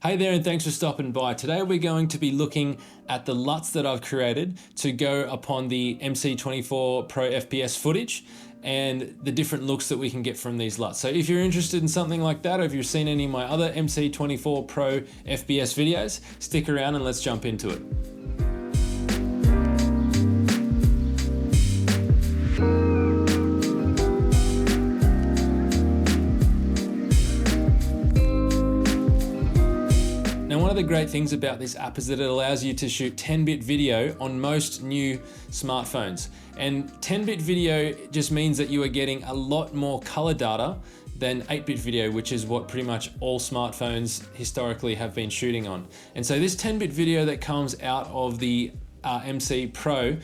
Hey there, and thanks for stopping by. Today we're going to be looking at the LUTs that I've created to go upon the MC24 Pro FPS footage and the different looks that we can get from these LUTs. So if you're interested in something like that, or if you've seen any of my other MC24 Pro FPS videos, stick around and let's jump into it. Now, one of the great things about this app is that it allows you to shoot 10-bit video on most new smartphones. And 10-bit video just means that you are getting a lot more color data than 8-bit video, which is what pretty much all smartphones historically have been shooting on. And so this 10-bit video that comes out of the MC Pro,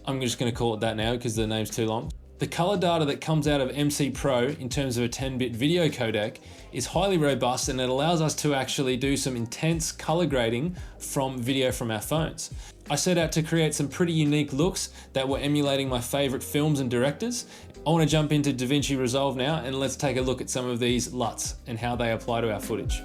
I'm just gonna call it that now because the name's too long. The color data that comes out of MC Pro in terms of a 10-bit video codec is highly robust, and it allows us to actually do some intense color grading from video from our phones. I set out to create some pretty unique looks that were emulating my favorite films and directors. I want to jump into DaVinci Resolve now, and let's take a look at some of these LUTs and how they apply to our footage.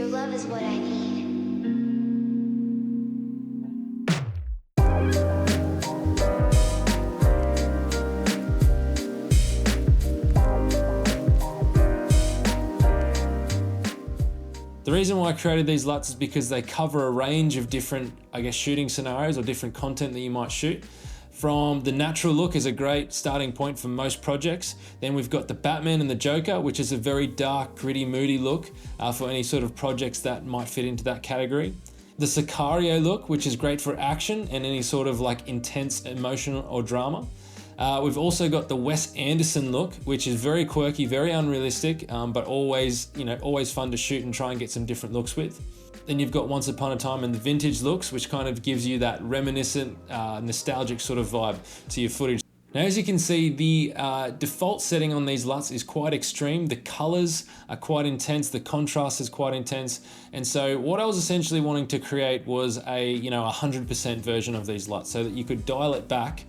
Love is what I need. The reason why I created these LUTs is because they cover a range of different, shooting scenarios or different content that you might shoot. From the natural look is a great starting point for most projects. Then we've got the Batman and the Joker, which is a very dark, gritty, moody look for any sort of projects that might fit into that category. The Sicario look, which is great for action and any sort of intense emotion or drama. We've also got the Wes Anderson look, which is very quirky, very unrealistic, but always fun to shoot and try and get some different looks with. Then you've got Once Upon a Time and the vintage looks, which kind of gives you that reminiscent, nostalgic sort of vibe to your footage. Now, as you can see, the default setting on these LUTs is quite extreme. The colors are quite intense, the contrast is quite intense. And so what I was essentially wanting to create was a 100% version of these LUTs so that you could dial it back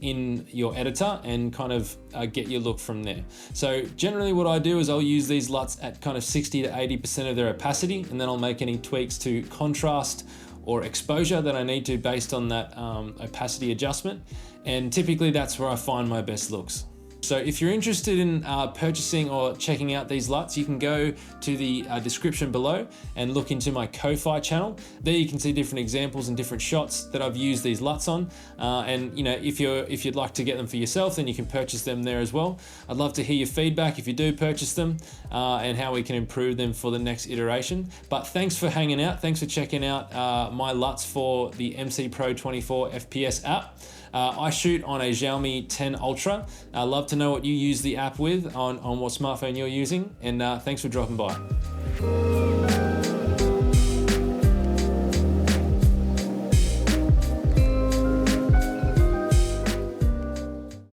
in your editor and kind of get your look from there. So generally what I do is I'll use these LUTs at kind of 60 to 80% of their opacity, and then I'll make any tweaks to contrast or exposure that I need to based on that opacity adjustment. And typically that's where I find my best looks. So if you're interested in purchasing or checking out these LUTs, you can go to the description below and look into my Ko-Fi channel. There you can see different examples and different shots that I've used these LUTs on. And if you'd like to get them for yourself, then you can purchase them there as well. I'd love to hear your feedback if you do purchase them and how we can improve them for the next iteration. But thanks for hanging out. Thanks for checking out my LUTs for the MCPRO24FPS app. I shoot on a Xiaomi 10 Ultra. I'd love to know what you use the app with on what smartphone you're using, and thanks for dropping by.